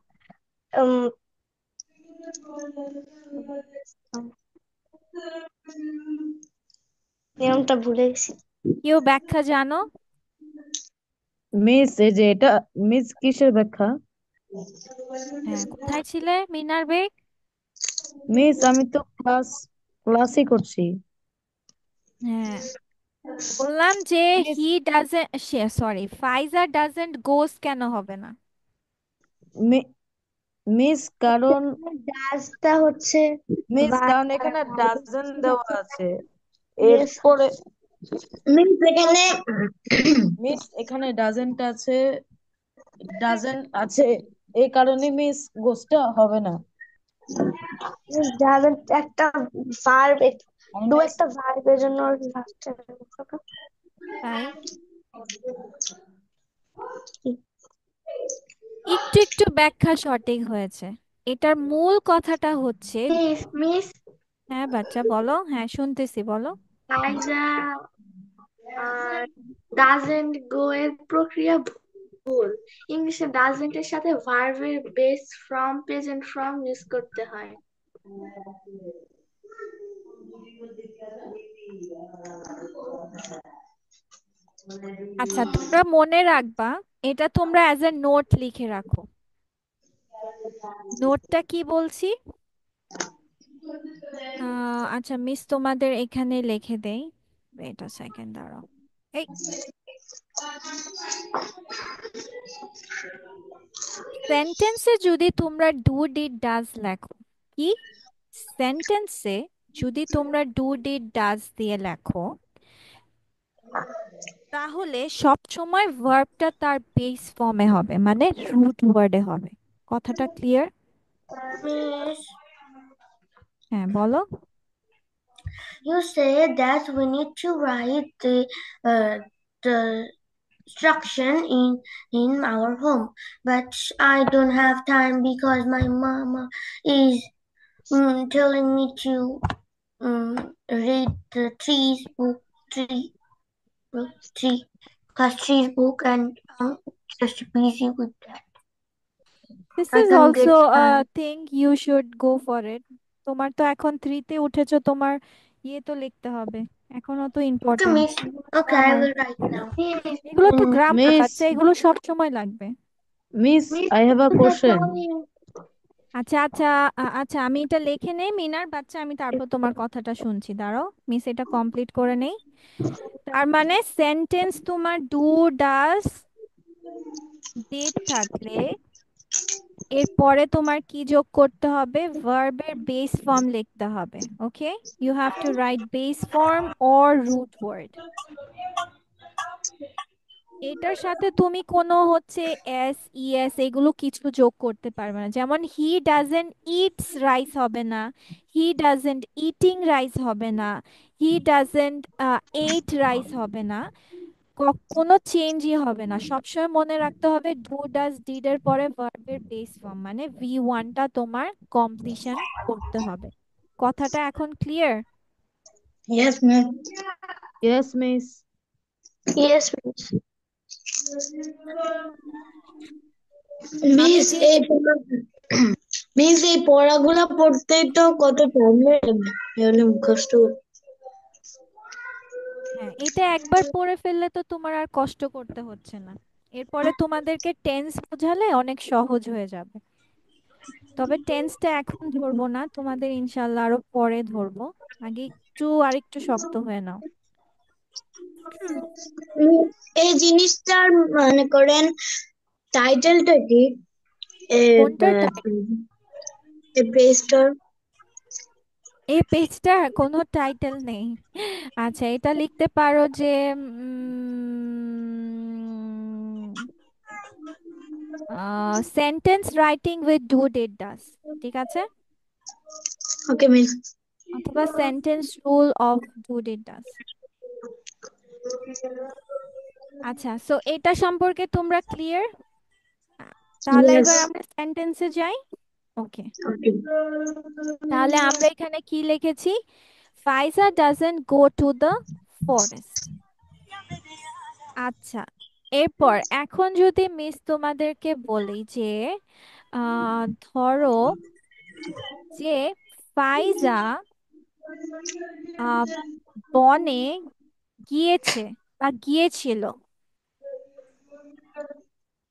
নিয়মটা ভুলে গেছি। কেউ ব্যাখ্যা জানো? মিস এই যে এটা মিস কিসের ব্যাখ্যা? হ্যাঁ, কোথায় ছিলে মিনার বেগ? মিস আমি তো ক্লাসই করছি। হ্যাঁ, বললাম যে miss he doesn't, sorry, Faiza doesn't গোস কেন হবে না? মিস কারণ ডাজটা হচ্ছে এখানে ডাজেন্ট দেওয়া আছে। ইয়েস। এরপরে মিস এখানে মিস এখানে ডাজেন্ট আছে, এই কারণে মিস গোসটা হবে না। doesn't একটা ভার্ব I ডু miss একটা ভার্বের জন্য লাস্টে তাই একটু একটু ব্যাখ্যা সঠিক হয়েছে। এটার মূল কথাটা হচ্ছে, মিস হ্যাঁ বাচ্চা বলো, হ্যাঁ শুনতেছি বলো। ফাইজা ডাজেন্ট গো এর প্রক্রিয়া ভুল। ইংলিশে ডাজেন্ট এর সাথে ভার্বের base form present form use করতে হয়। আচ্ছা তোমরা মনে রাখবা, এটা তোমরা অ্যাজ এ নোট লিখে রাখো। নোটটা কি বলছি? আচ্ছা মিস তোমাদের এখানে লিখে দেই, এটা সেকেন্ড দাঁড়াও। এই সেন্টেন্সে যদি তোমরা ডু ডিড ডাজ লেখো, কি সেন্টেন্সে যদি তোমরা ডু ডিড ডাজ দিয়ে লেখো, তাহলে সব সময় ভার্বটা তার বেস ফর্মে হবে, মানে রুট ওয়ার্ডে হবে। কথাটা ক্লিয়ার? Miss, হ্যাঁ বলো। you said that we need to write the instruction in our home, but I don't have time because my mama is telling me to read the three class trees book, and I'm just busy with that. This I is can also get time. Think you should go for it. তোমার তো এখন 3-তে উঠেছো, তোমার ইয়ে তো লিখতে হবে, এখনো তো Okay, important miss. Okay, I grammar. will write now. Miss এগুলো তো গ্রামার Miss, বাচ্চা, এগুলো সব সময় লাগবে। Miss, miss I have a question. আচ্ছা আচ্ছা আচ্ছা আমি এটা লিখে নেই মিনার বাচ্চা, আমি তারপর তোমার কথাটা শুনছি, দাঁড়াও মিস এটা কমপ্লিট করে নেই। তার মানে সেন্টেন্স তোমার ডু ডাজ ডিড থাকলে এরপরে তোমার কি যোগ করতে হবে? ভার্বের বেস ফর্ম লিখতে হবে। Okay, you have to write base form or root word. এটার সাথে তুমি কোনো হচ্ছে এস ইএস এগুলো কিছু যোগ করতে পারবে না। যেমন হি ডাজেন্ট ইটস রাইস হবে না, হি ডাজেন্ট ইটিং রাইস হবে না, হি ডাজেন্ট এইট রাইস হবে না, কোনো চেঞ্জই হবে না। সবসময় মনে রাখতে হবে ডু ডাজ ডিড এর পরে ভার্বের বেস ফর্ম, মানে ভি ওয়ানটা তোমার কমপ্লিশন করতে হবে। কথাটা এখন clear? Yes, ma'am. Yes, Miss. Yes miss. আমি মিস যে মিস এই পড়াগুলা পড়তেই তো কত টাইম লাগবে এগুলো মুখস্থ করতে। হ্যাঁ এটা একবার পড়ে ফেললে তো তোমার আর কষ্ট করতে হচ্ছে না, এরপরে তোমাদেরকে টেন্স বোঝালে অনেক সহজ হয়ে যাবে। তবে টেন্সটা এখন ধরবো না, তোমাদের ইনশাল্লাহ আরো পরে ধরবো, আগে একটু আরেকটু শক্ত হয়ে নাও। এই জিনিসটার মনে করেন টাইটেলটা কি? কোনটার এই পেজটার এই পেজটার কোনো টাইটেল নেই। আচ্ছা এটা লিখতে পারো যে sentence writing with do did does, ঠিক আছে? Okay miss. অথবা sentence rule of do did does. আচ্ছা সো এটা সম্পর্কে তোমরা ক্লিয়ার? তাহলে ইয়েস। এবার আমরা সেন্টেন্সে যাই। ওকে, ওকে। তাহলে আমরা এখানে কি লিখেছি? ফাইজা doesn't go to the forest. আচ্ছা এরপর এখন যদি মিস তোমাদেরকে বলি যে ধরো যে ফাইজা আহ বনে গিয়েছে বা গিয়েছিল,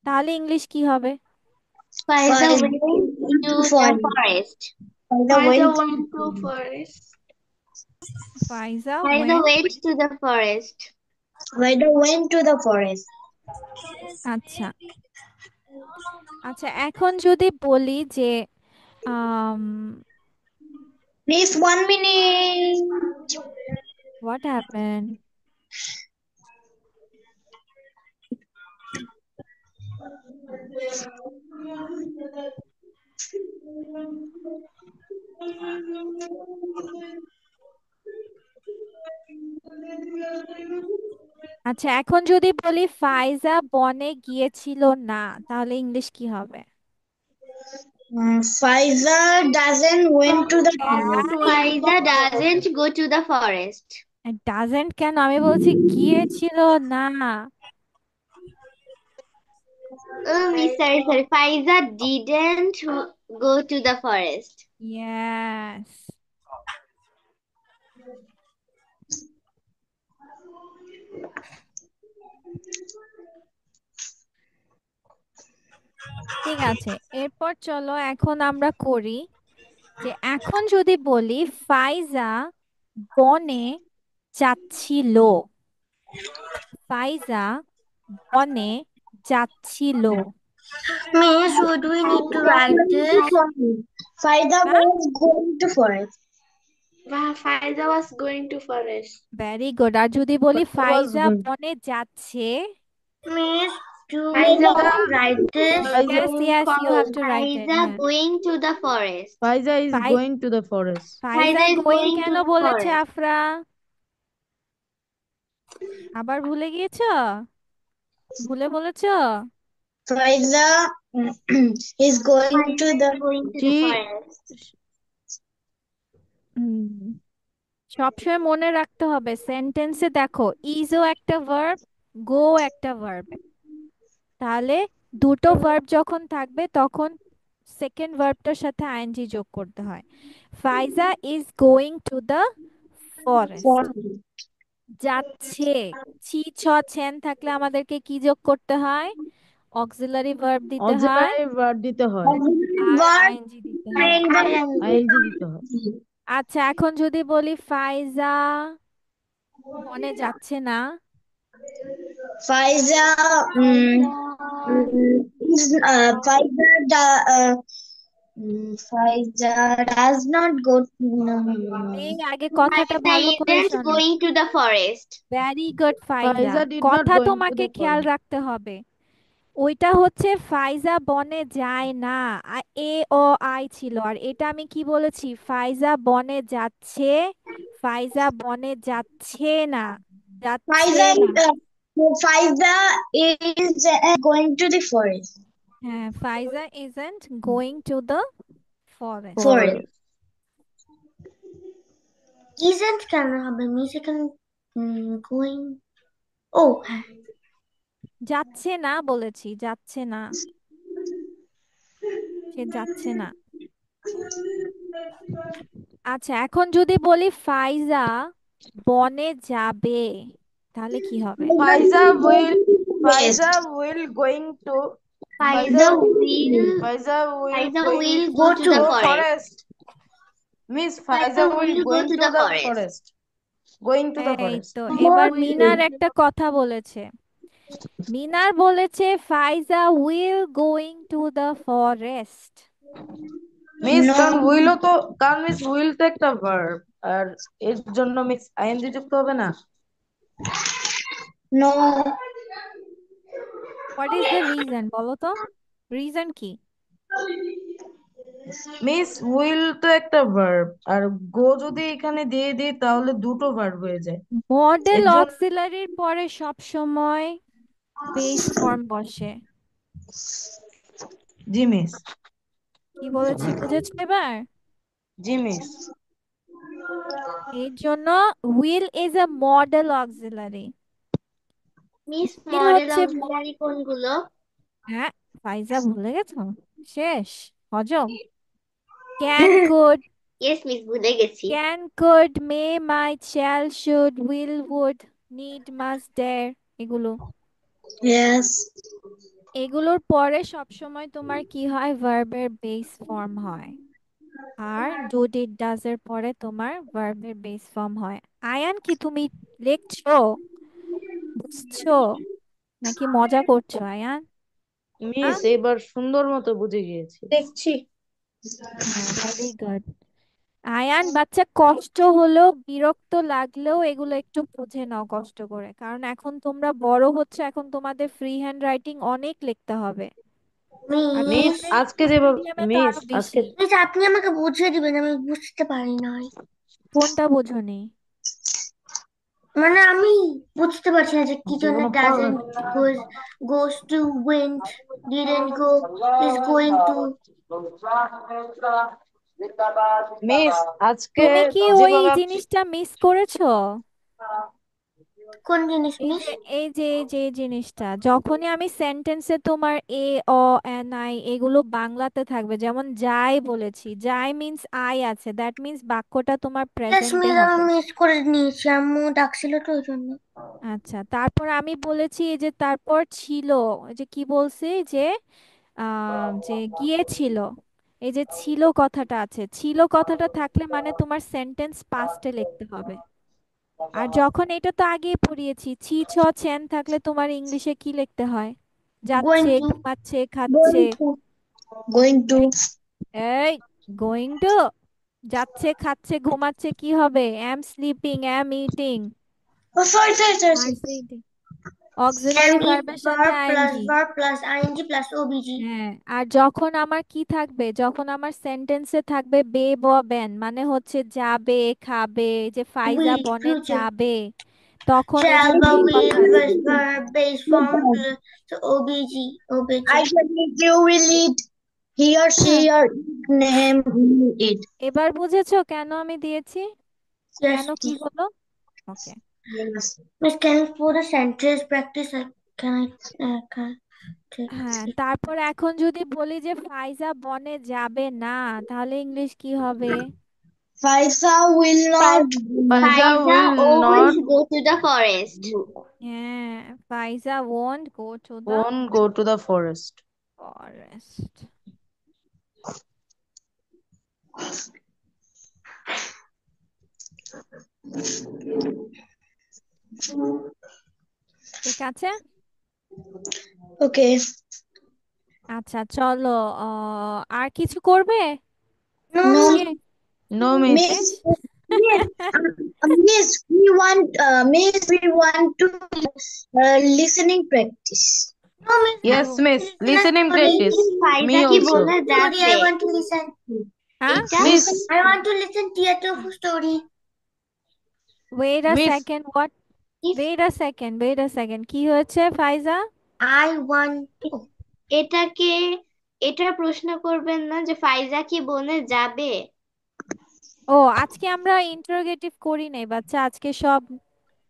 তাহলে ইংলিশ কি হবে? Fiza Fine. went to the Fine. forest. Fiza Faiza went. Went to forest. Faiza Fiza went. went to the forest. Fiza went to the forest. আচ্ছা আচ্ছা এখন যদি বলি যে আম Miss, 1 minute. What happen? আচ্ছা, এখন যদি বলি ফাইজা বনে গিয়েছিল না, তাহলে ইংলিশ কি হবে? Pfizer doesn't went to the forest. Faiza doesn't go to the forest. Doesn't কেন, আমি বলছি গিয়েছিল না। Oh, Miss, sorry. Faiza didn't go to the forest. Yes. ঠিক আছে, এরপর চলো এখন আমরা করি যে এখন যদি বলি ফাইজা বনে যাচ্ছিল, ফাইজা বনে যাচ্ছিল। Miss, would we need to write this? Pfizer Huh? was going to forest. Faiza was going to forest. Very good. আর যদি বলি Pfizer was ফাইজা going- বনে যাচ্ছে, Miss, do we Faiza need to write this? yes, yes, you have to write it. Faiza হ্যাঁ। going to the forest. Pfizer is Fai- going to the forest. Faiza is going going কেন to the বলেছে forest. Afra? আবার ভুলে গিয়েছো? ভুলে বলেছো? Pfizer is going to the Going to the She- forest. সবসময় মনে রাখতে হবে সেন্টেন্সে দেখো ইজও একটা ভার্ব, গো একটা ভার্ব। তাহলে দুটো ভার্ব যখন থাকবে তখন সেকেন্ড ভার্বটার সাথে আইএনজি যোগ করতে হয়। ফাইজা is going to the forest. যাচ্ছে, ছি ছ ছেন থাকলে আমাদেরকে কি যোগ করতে হয়? অক্সিলারি ভার্ব দিতে হয় Auxiliary verb দিতে হয়, আর verb আইএনজি দিতে হয়। ing দিতে হয়। আচ্ছা, এখন যদি বলি ফাইজা বনে যাচ্ছে না, Pfizer Pfizer does not go. এই আগে কথাটা ভালো করে Faiza isn't শোনো। going to the forest. Very good Faiza, Pfizer did not কথা going to তোমাকে the খেয়াল forest. রাখতে হবে। ওইটা হচ্ছে ফাইজা বনে যায় না, এ ও আই ছিল। আর এটা আমি কি বলেছি? ফাইজা বনে যাচ্ছে, ফাইজা বনে যাচ্ছে না, যাচ্ছে না। Pfizer is going to the forest. হ্যাঁ, ফাইজা isn't going to the forest. Forest. Isn't কেন হবে? Miss, এখানে going. Oh, যাচ্ছে না বলেছি, যাচ্ছে না, সে যাচ্ছে না। আচ্ছা, এখন যদি বলি ফাইজা বনে যাবে, তাহলে কি হবে? Pfizer will going to Faiza Pfizer will Faiza going will go to the forest. Miss Pfizer Pfizer will will go going to to the the forest. forest. Going to the এই forest. তো এবার মিনার একটা কথা বলেছে। মিনার বলেছে ফাইজা will going to the forest. Miss No. কারণ miss will তো একটা ভার্ব, আর এর জন্য মিস আইএনজি যুক্ত হবে না। No. What is the reason, বলো তো রিজন কি? মিস উইল তো একটা ভার্ব, আর গো যদি এখানে দিয়ে দিই তাহলে দুটো ভার্ব হয়ে যায়। মডেল এর জন্য- অক্সিলারির পরে সব সময় বেস ফর্ম বসে। জি মিস। কি বলেছি বুঝেছো এবার? জি মিস। এর জন্য will is a modal auxiliary. Miss Will model হচ্ছে auxiliary কোনগুলো? হ্যাঁ, ফাইজা ভুলে গেছো? শেষ হজম। ক্যান কুড, Yes, Miss ভুলে গেছি। can, could, may, might, shall, should, will, would, need, must, dare, এগুলো Yes. এগুলোর পরে সবসময় তোমার কি হয়? ভার্বের বেস ফর্ম হয়। আর ডু ডিড ডাজ এর পরে তোমার ভার্বের বেস ফর্ম হয়। আয়ান, কি তুমি লিখছো, বুঝছো নাকি মজা করছো আয়ান? মিস এবার সুন্দর মতো বুঝে গিয়েছি। দেখছি। হ্যাঁ, ভেরি গুড। আয়ান বাচ্চা, কষ্ট হলেও বিরক্ত লাগলেও এগুলো একটু বুঝে নাও কষ্ট করে, কারণ এখন তোমরা বড় হচ্ছে, এখন তোমাদের ফ্রি হ্যান্ড রাইটিং অনেক লিখতে হবে। আর মিস মিস তোমাদের আজকে ইংলিশ যেভাবে মিডিয়ামে তো মিস আরো আজকে বেশি। মিস আপনি আমাকে বুঝিয়ে দিবেন, আমি বুঝতে পারি নাই। কোনটা বোঝোনি? মানে আমি বুঝতে পারছি না যে কি জন্য কোনো doesn't goes to went didn't go is going to. Miss আজকে তুমি কি ওই যেভাবে জিনিসটা মিস করেছো? কোন জিনিস এই মিস? যে এই জিনিসটা যখনই আমি সেন্টেন্সে তোমার এ অ এন আই এগুলো বাংলাতে থাকবে, যেমন যাই বলেছি, যাই মিন্স আই আছে, দ্যাট মিন্স বাক্যটা তোমার ইয়েস প্রেজেন্টে মিস, আমি হবে। মিস করে নিয়েছি, আম্মু ডাকছিল তো ওই জন্য। আচ্ছা, তারপর আমি বলেছি এই যে তারপর ছিল, এই যে কি বলছি, যে গিয়েছিল, এই যে ছিল কথাটা আছে, ছিল কথাটা থাকলে মানে তোমার সেন্টেন্স পাস্টে লিখতে হবে। আর যখন এটা তো আগেই পড়িয়েছি, ছি ছ ছেন থাকলে তোমার ইংলিশে কি লিখতে হয়? গোয়িং যাচ্ছে, টু। ঘুমাচ্ছে, খাচ্ছে। going to going to এই এই গোয়িং টু, যাচ্ছে, খাচ্ছে, ঘুমাচ্ছে কি হবে? Am sleeping, am eating, oh sorry আর অক্সিলারি ভার্বের সাথে ING. Verb plus ING plus ওবিজি। হ্যাঁ, আর যখন আমার কি থাকবে, যখন আমার সেন্টেন্সে থাকবে বে ব বেন, মানে হচ্ছে যাবে, খাবে, যে ফাইজা উইল বনে ফিউচার। যাবে, তখন এই যে Shall বা বে will কথা plus আসবে। verb base form plus obg obj. I can eat, you will eat, he or she or name it. এবার বুঝেছো কেন আমি দিয়েছি, Yes কেন কি please. হলো? ওকে। Yes. Miss, can you for the sentence practice? Can can take হ্যাঁ, it? তারপর এখন যদি বলি যে ফাইজা বনে যাবে না, তাহলে ইংলিশ কি হবে? Faisa will not Faiza Faiza will not won't go to the forest. হ্যাঁ, ফাইজা won't go to the won't go to the forest. forest. ঠিক আছে। okay. আচ্ছা চলো, আর কিছু করবে No No, miss. আজকে? No, miss. miss, miss, miss, we want to listening practice. No miss. I Yes, O, miss. listen a Listening story. practice. Faiza Me কি also. বলে Story I যাবে? want to listen. হ্যাঁ, এটা Miss. I want to listen theater story. Wait a Miss. Second, what? if wait a second, কি হয়েছে ফাইজা? I want to. এটাকে এটা প্রশ্ন করবেন না যে ফাইজা কি বনে যাবে? ও, আজকে আমরা ইন্টারোগেটিভ করি নাই বাচ্চা, আজকে সব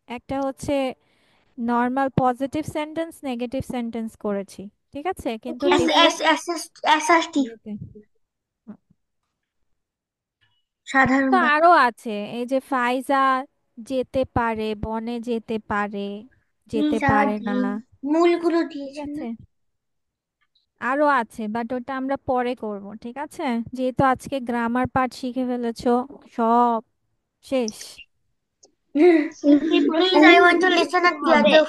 একটা হচ্ছে normal positive sentence, negative sentence করেছি, ঠিক আছে, কিন্তু Okay S miss. S S S S S T. ইয়েতে সাধারণ তো বাক্য। আরো আছে, এই যে ফাইজা যেতে পারে, বনে যেতে পারে, যেতে These are পারে না, the মূলগুলো ঠিক দিয়েছেন না? আছে, আরো আছে, বাট ওটা আমরা পরে করব, ঠিক আছে, যেহেতু আজকে গ্রামার পার্ট শিখে ফেলেছো, সব শেষ। এই প্রশ্ন Please, I want to listen a হবে। theater